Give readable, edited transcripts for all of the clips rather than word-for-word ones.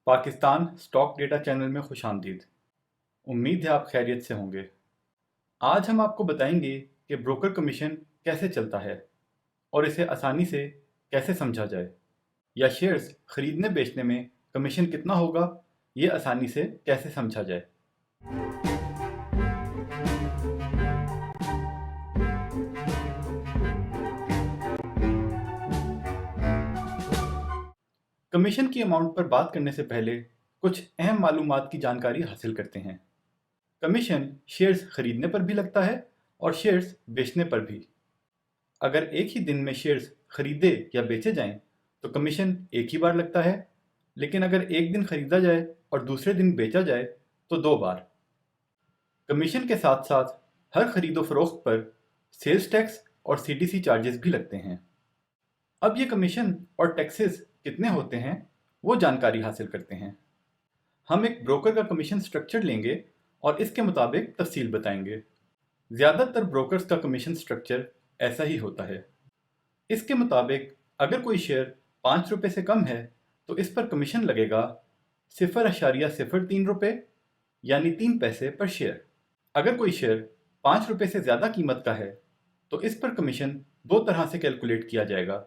Pakistan stock data channel में खुशामदीद। उम्मीद है आप खैरियत से होंगे। आज हम आपको बताएंगे कि ब्रोकर कमीशन कैसे चलता है और इसे आसानी से कैसे समझा जाए, या शेयर्स खरीदने बेचने में कमीशन कितना होगा ये आसानी से कैसे समझा जाए। कमीशन की अमाउंट पर बात करने से पहले कुछ अहम मालूमात की जानकारी हासिल करते हैं। कमीशन शेयर्स खरीदने पर भी लगता है और शेयर्स बेचने पर भी। अगर एक ही दिन में शेयर्स खरीदे या बेचे जाएं तो कमीशन एक ही बार लगता है, लेकिन अगर एक दिन खरीदा जाए और दूसरे दिन बेचा जाए तो 2 बार। कमीशन के साथ साथ हर खरीदो फरोख्त पर सेल्स टैक्स और सीटीसी चार्जेस भी लगते हैं। अब ये कमीशन और टैक्सेस कितने होते हैं वो जानकारी हासिल करते हैं। हम एक ब्रोकर का कमीशन स्ट्रक्चर लेंगे और इसके मुताबिक तफसील बताएंगे। ज़्यादातर ब्रोकर्स का कमीशन स्ट्रक्चर ऐसा ही होता है। इसके मुताबिक अगर कोई शेयर 5 रुपये से कम है तो इस पर कमीशन लगेगा 0.03 रुपये, यानी 3 पैसे पर शेयर। अगर कोई शेयर 5 रुपये से ज़्यादा कीमत का है तो इस पर कमीशन 2 तरह से कैलकुलेट किया जाएगा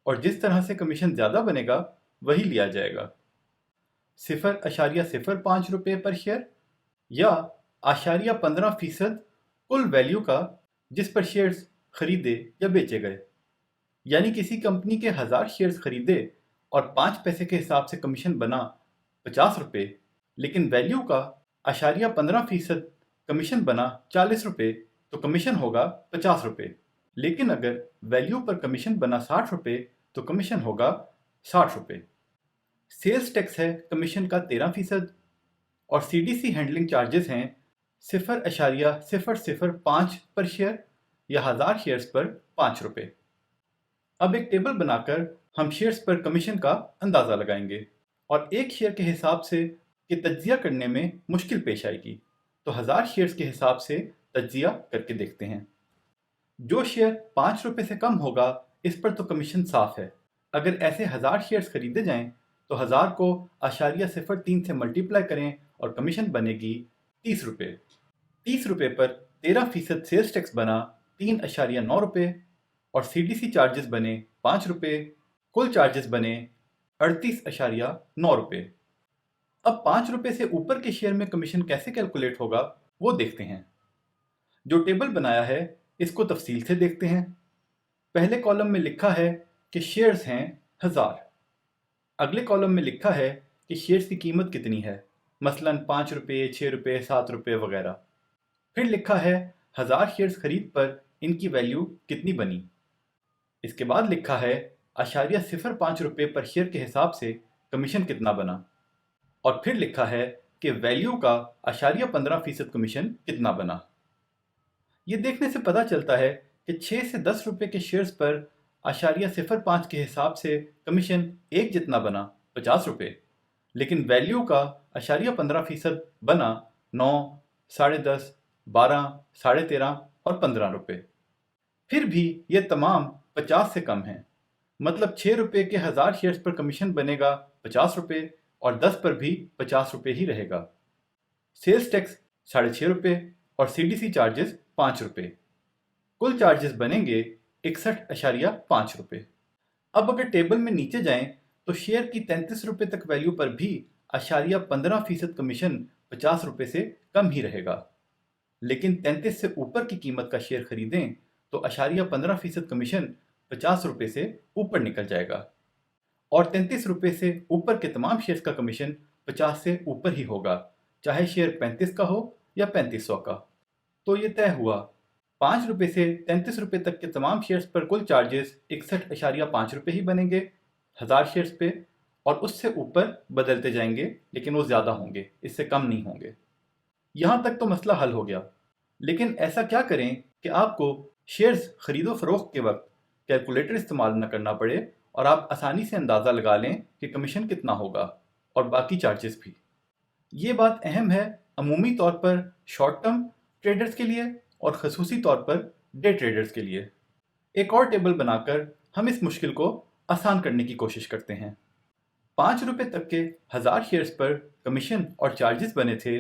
और जिस तरह से कमीशन ज़्यादा बनेगा वही लिया जाएगा। 0.05 रुपये पर शेयर या 0.15% कुल वैल्यू का जिस पर शेयर्स खरीदे या बेचे गए। यानी किसी कंपनी के 1000 शेयर्स खरीदे और 5 पैसे के हिसाब से कमीशन बना 50 रुपये, लेकिन वैल्यू का 0.15% कमीशन बना 40 रुपये, तो कमीशन होगा 50 रुपये। लेकिन अगर वैल्यू पर कमीशन बना 60 रुपये तो कमीशन होगा 60 रुपये। सेल्स टैक्स है कमीशन का 13% और सीडीसी हैंडलिंग चार्जेस हैं 0.005 पर शेयर या 1000 शेयर्स पर 5 रुपये। अब एक टेबल बनाकर हम शेयर्स पर कमीशन का अंदाज़ा लगाएंगे और एक शेयर के हिसाब से कि तज्जिया करने में मुश्किल पेश आएगी, तो 1000 शेयर्स के हिसाब से तज्जिया करके देखते हैं। जो शेयर 5 रुपये से कम होगा इस पर तो कमीशन साफ है। अगर ऐसे 1000 शेयर्स खरीदे जाएं तो 1000 को 0.03 से मल्टीप्लाई करें और कमीशन बनेगी 30 रुपये। 30 रुपये पर 13% सेल्स टैक्स बना 3.9 रुपये और सीडीसी चार्जेस बने 5 रुपये। कुल चार्जेस बने 38.9 रुपये। अब 5 रुपये से ऊपर के शेयर में कमीशन कैसे कैलकुलेट होगा वो देखते हैं। जो टेबल बनाया है इसको तफसील से देखते हैं। पहले कॉलम में लिखा है कि शेयर्स हैं 1000। अगले कॉलम में लिखा है कि शेयर्स की कीमत कितनी है, मसलन 5 रुपये, 6 रुपये, 7 रुपये वगैरह। फिर लिखा है 1000 शेयर्स खरीद पर इनकी वैल्यू कितनी बनी। इसके बाद लिखा है 0.05 रुपये पर शेयर के हिसाब से कमीशन कितना बना, और फिर लिखा है कि वैल्यू का 0.15% कमीशन कितना बना। ये देखने से पता चलता है कि 6 से 10 रुपये के शेयर्स पर 0.05 के हिसाब से कमीशन एक जितना बना 50 रुपये, लेकिन वैल्यू का 0.15% बना 9, 10.5, 12, 13.5 और 15 रुपये। फिर भी ये तमाम 50 से कम हैं, मतलब 6 रुपये के 1000 शेयर्स पर कमीशन बनेगा 50 रुपये और 10 पर भी 50 रुपये ही रहेगा। सेल्स टैक्स 6.5 रुपये और सीडीसी चार्जेस 5 रुपये। कुल चार्जेस बनेंगे 61.5 रुपये। अब अगर टेबल में नीचे जाएं तो शेयर की 33 रुपये तक वैल्यू पर भी 0.15% कमीशन 50 रुपये से कम ही रहेगा, लेकिन 33 से ऊपर की कीमत का शेयर खरीदें तो 0.15% कमीशन 50 रुपये से ऊपर निकल जाएगा और 33 रुपये से ऊपर के तमाम शेयर्स का कमीशन 50 से ऊपर ही होगा, चाहे शेयर 35 का हो या 3500 का। तो ये तय हुआ 5 रुपये से 33 रुपये तक के तमाम शेयर्स पर कुल चार्जेस 61.5 रुपये ही बनेंगे 1000 शेयर्स पे, और उससे ऊपर बदलते जाएंगे, लेकिन वो ज़्यादा होंगे, इससे कम नहीं होंगे। यहाँ तक तो मसला हल हो गया, लेकिन ऐसा क्या करें कि आपको शेयर्स खरीदो फरोख्त के वक्त कैलकुलेटर इस्तेमाल न करना पड़े और आप आसानी से अंदाज़ा लगा लें कि कमीशन कितना होगा और बाकी चार्जेस भी। ये बात अहम है अमूमी तौर पर शॉर्ट टर्म ट्रेडर्स के लिए और ख़ुसूसी तौर पर डे ट्रेडर्स के लिए। एक और टेबल बनाकर हम इस मुश्किल को आसान करने की कोशिश करते हैं। ₹5 तक के 1000 शेयर्स पर कमीशन और चार्जेस बने थे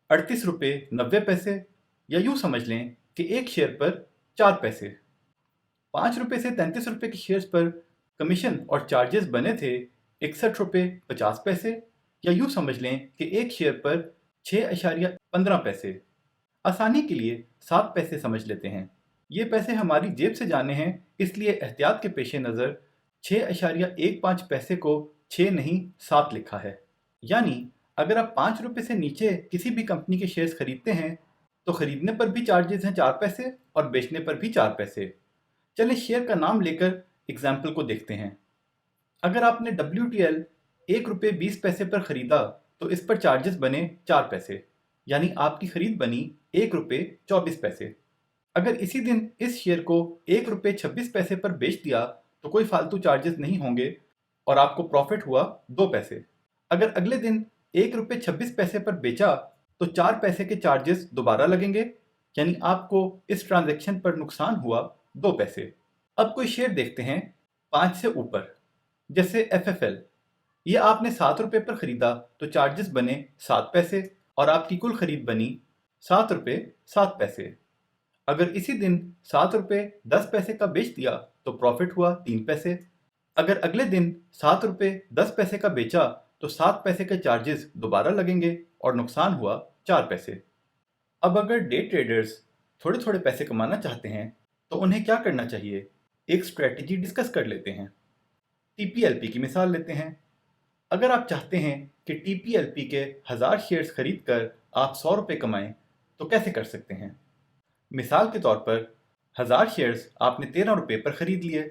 ₹38.90, या यूं समझ लें कि एक शेयर पर 4 पैसे। ₹5 से ₹33 के शेयर्स पर कमीशन और चार्जेस बने थे ₹61.50, या यूं समझ लें कि एक शेयर पर 6.15 पैसे। आसानी के लिए 7 पैसे समझ लेते हैं। ये पैसे हमारी जेब से जाने हैं, इसलिए एहतियात के पेश नज़र 6.15 पैसे को 6 नहीं 7 लिखा है। यानी अगर आप ₹5 से नीचे किसी भी कंपनी के शेयर्स खरीदते हैं तो खरीदने पर भी चार्जेस हैं 4 पैसे और बेचने पर भी 4 पैसे। चलिए शेयर का नाम लेकर एग्जाम्पल को देखते हैं। अगर आपने WTL ₹1.20 पर खरीदा तो इस पर चार्जेस बने 4 पैसे, यानी आपकी खरीद बनी ₹1.24। अगर इसी दिन इस शेयर को ₹1.26 पर बेच दिया तो कोई फालतू चार्जेस नहीं होंगे और आपको प्रॉफिट हुआ 2 पैसे। अगर अगले दिन ₹1.26 पर बेचा तो 4 पैसे के चार्जेस दोबारा लगेंगे, यानी आपको इस ट्रांजैक्शन पर नुकसान हुआ 2 पैसे। अब कोई शेयर देखते हैं 5 से ऊपर, जैसे FFL। ये आपने ₹7 पर खरीदा तो चार्जेस बने 7 पैसे और आपकी कुल खरीद बनी ₹7.07। अगर इसी दिन ₹7.10 का बेच दिया तो प्रॉफिट हुआ 3 पैसे। अगर अगले दिन ₹7.10 का बेचा तो 7 पैसे के चार्जेस दोबारा लगेंगे और नुकसान हुआ 4 पैसे। अब अगर डे ट्रेडर्स थोड़े थोड़े पैसे कमाना चाहते हैं तो उन्हें क्या करना चाहिए, एक स्ट्रेटजी डिस्कस कर लेते हैं। TPLP की मिसाल लेते हैं। अगर आप चाहते हैं कि TPLP के 1000 शेयर्स खरीद कर आप ₹100 कमाएं तो कैसे कर सकते हैं। मिसाल के तौर पर 1000 शेयर्स आपने ₹13 पर खरीद लिए,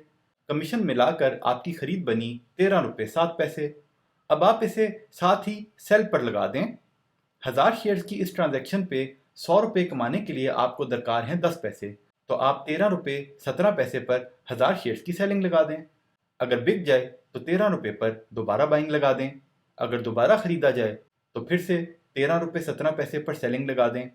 कमीशन मिलाकर आपकी खरीद बनी ₹13.07। अब आप इसे साथ ही सेल पर लगा दें। 1000 शेयर्स की इस ट्रांजैक्शन पे ₹100 कमाने के लिए आपको दरकार हैं 10 पैसे, तो आप ₹13.17 पर 1000 शेयर्स की सेलिंग लगा दें। अगर बिक जाए तो ₹13 पर दोबारा बाइंग लगा दें। अगर दोबारा खरीदा जाए तो फिर से ₹13.17 पर सेलिंग लगा दें।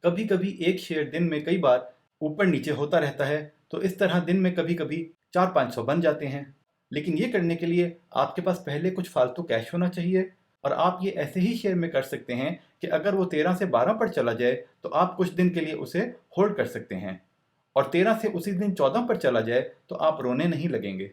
कभी कभी एक शेयर दिन में कई बार ऊपर नीचे होता रहता है, तो इस तरह दिन में कभी कभी 400-500 बन जाते हैं। लेकिन ये करने के लिए आपके पास पहले कुछ फालतू कैश होना चाहिए, और आप ये ऐसे ही शेयर में कर सकते हैं कि अगर वो 13 से 12 पर चला जाए तो आप कुछ दिन के लिए उसे होल्ड कर सकते हैं, और 13 से उसी दिन 14 पर चला जाए तो आप रोने नहीं लगेंगे।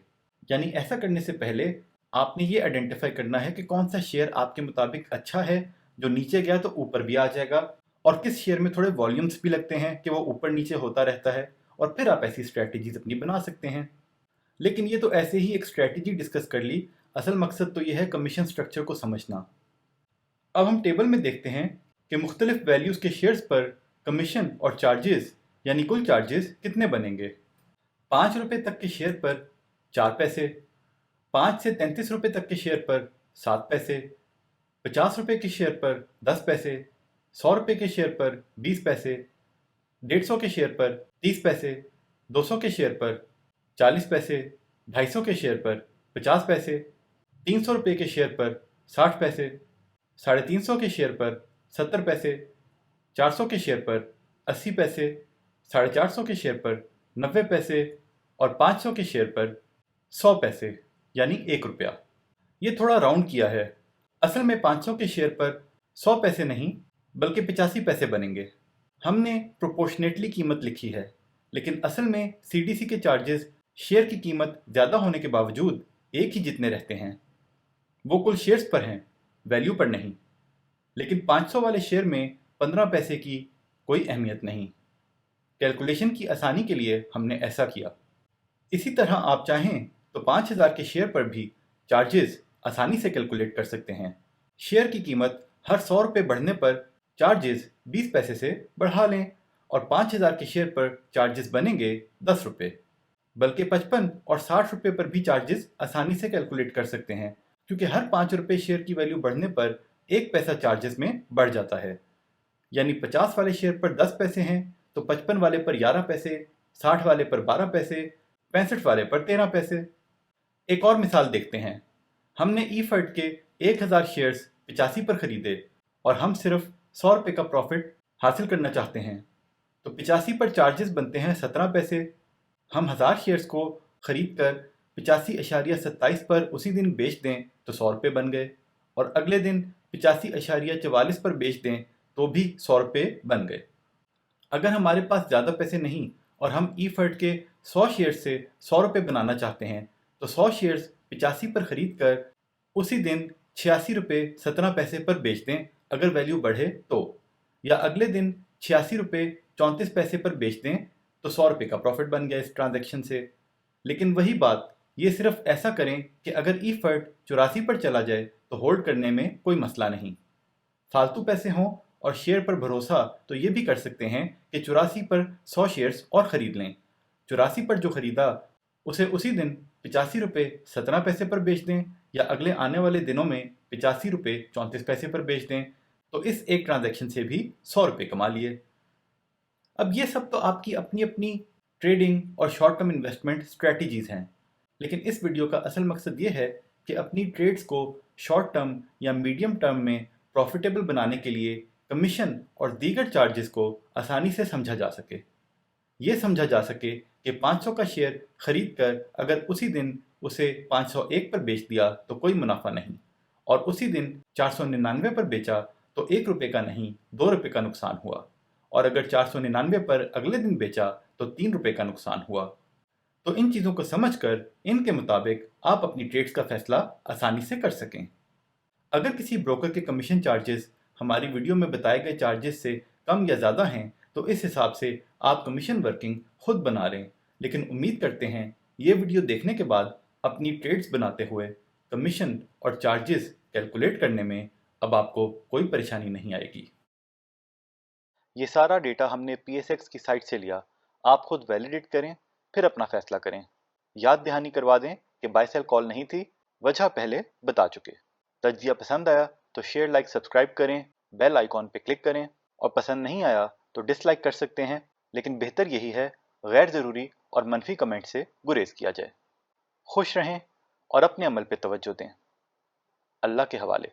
यानी ऐसा करने से पहले आपने ये आइडेंटिफाई करना है कि कौन सा शेयर आपके मुताबिक अच्छा है, जो नीचे गया तो ऊपर भी आ जाएगा, और किस शेयर में थोड़े वॉल्यूम्स भी लगते हैं कि वो ऊपर नीचे होता रहता है, और फिर आप ऐसी स्ट्रैटेजीज अपनी बना सकते हैं। लेकिन ये तो ऐसे ही एक स्ट्रैटेजी डिस्कस कर ली, असल मकसद तो ये है कमीशन स्ट्रक्चर को समझना। अब हम टेबल में देखते हैं कि मुख्तलिफ वैल्यूज़ के शेयर्स पर कमीशन और चार्जेस यानी कुल चार्जेस कितने बनेंगे। ₹5 तक के शेयर पर 4 पैसे, 5 से ₹33 तक के शेयर पर 7 पैसे, ₹50 के शेयर पर 10 पैसे, ₹100 के शेयर पर 20 पैसे, 150 के शेयर पर 30 पैसे, 200 के शेयर पर 40 पैसे, 250 के शेयर पर 50 पैसे, ₹300 के शेयर पर 60 पैसे, 350 के शेयर पर 70 पैसे, 400 के शेयर पर 80 पैसे, 450 के शेयर पर 90 पैसे और 500 के शेयर पर 100 पैसे, यानी ₹1। ये थोड़ा राउंड किया है। असल में 500 के शेयर पर 100 पैसे नहीं बल्कि 85 पैसे बनेंगे। हमने प्रोपोर्शनेटली कीमत लिखी है, लेकिन असल में CDC के चार्जेस शेयर की कीमत ज़्यादा होने के बावजूद एक ही जितने रहते हैं। वो कुल शेयर्स पर हैं, वैल्यू पर नहीं। लेकिन 500 वाले शेयर में 15 पैसे की कोई अहमियत नहीं। कैलकुलेशन की आसानी के लिए हमने ऐसा किया। इसी तरह आप चाहें तो 5000 के शेयर पर भी चार्जेस आसानी से कैलकुलेट कर सकते हैं। शेयर की कीमत हर ₹100 बढ़ने पर चार्जेस 20 पैसे से बढ़ा लें और 5000 के शेयर पर चार्जेस बनेंगे ₹10। बल्कि 55 और ₹60 पर भी चार्जेस आसानी से कैलकुलेट कर सकते हैं, क्योंकि हर ₹5 शेयर की वैल्यू बढ़ने पर 1 पैसा चार्जेस में बढ़ जाता है। यानी 50 वाले शेयर पर 10 पैसे हैं तो 55 वाले पर 11 पैसे, 60 वाले पर 12 पैसे, 65 वाले पर 13 पैसे। एक और मिसाल देखते हैं। हमने EFERT के 1000 शेयर्स 85 पर खरीदे और हम सिर्फ ₹100 का प्रॉफिट हासिल करना चाहते हैं, तो 85 पर चार्जेस बनते हैं 17 पैसे। हम 1000 शेयर्स को खरीद कर 85.27 पर उसी दिन बेच दें तो 100 रुपये बन गए, और अगले दिन 85.44 पर बेच दें तो भी 100 रुपये बन गए। अगर हमारे पास ज़्यादा पैसे नहीं और हम ईफर्ट के 100 शेयर्स से 100 रुपये बनाना चाहते हैं तो 100 शेयर्स 85 पर खरीद कर उसी दिन 86 रुपये 17 पैसे पर बेच दें अगर वैल्यू बढ़े तो, या अगले दिन 86 रुपये 34 पैसे पर बेच दें तो 100 रुपये का प्रॉफिट बन गया इस ट्रांजैक्शन से। लेकिन वही बात, ये सिर्फ ऐसा करें कि अगर ईफर्ट 84 पर चला जाए तो होल्ड करने में कोई मसला नहीं। फालतू पैसे हों और शेयर पर भरोसा तो ये भी कर सकते हैं कि 84 पर 100 शेयर्स और ख़रीद लें। 84 पर जो ख़रीदा उसे उसी दिन 85 रुपये 17 पैसे पर बेच दें, या अगले आने वाले दिनों में 85 रुपये 34 पैसे पर बेच दें, तो इस एक ट्रांजैक्शन से भी 100 रुपये कमा लिए। अब ये सब तो आपकी अपनी अपनी ट्रेडिंग और शॉर्ट टर्म इन्वेस्टमेंट स्ट्रेटजीज़ हैं, लेकिन इस वीडियो का असल मकसद ये है कि अपनी ट्रेड्स को शॉर्ट टर्म या मीडियम टर्म में प्रॉफिटेबल बनाने के लिए कमीशन और दीगर चार्जेस को आसानी से समझा जा सके। ये समझा जा सके कि 500 का शेयर खरीद कर अगर उसी दिन उसे 501 पर बेच दिया तो कोई मुनाफा नहीं, और उसी दिन 499 पर बेचा तो 1 रुपये का नहीं 2 रुपये का नुकसान हुआ, और अगर 499 पर अगले दिन बेचा तो 3 रुपये का नुकसान हुआ। तो इन चीज़ों को समझकर इनके मुताबिक आप अपनी ट्रेड्स का फैसला आसानी से कर सकें। अगर किसी ब्रोकर के कमीशन चार्जेस हमारी वीडियो में बताए गए चार्जेस से कम या ज़्यादा हैं तो इस हिसाब से आप कमीशन वर्किंग खुद बना लें, लेकिन उम्मीद करते हैं ये वीडियो देखने के बाद अपनी ट्रेड्स बनाते हुए कमीशन और चार्जेस कैलकुलेट करने में अब आपको कोई परेशानी नहीं आएगी। ये सारा डेटा हमने PSX की साइट से लिया, आप खुद वैलिडेट करें फिर अपना फैसला करें। याद दहानी करवा दें कि बाय सेल कॉल नहीं थी, वजह पहले बता चुके। तज्जिया पसंद आया तो शेयर लाइक सब्सक्राइब करें, बेल आइकॉन पे क्लिक करें, और पसंद नहीं आया तो डिसलाइक कर सकते हैं, लेकिन बेहतर यही है गैर ज़रूरी और मनफी कमेंट से गुरेज किया जाए। खुश रहें और अपने अमल पे तवज्जो दें। अल्लाह के हवाले।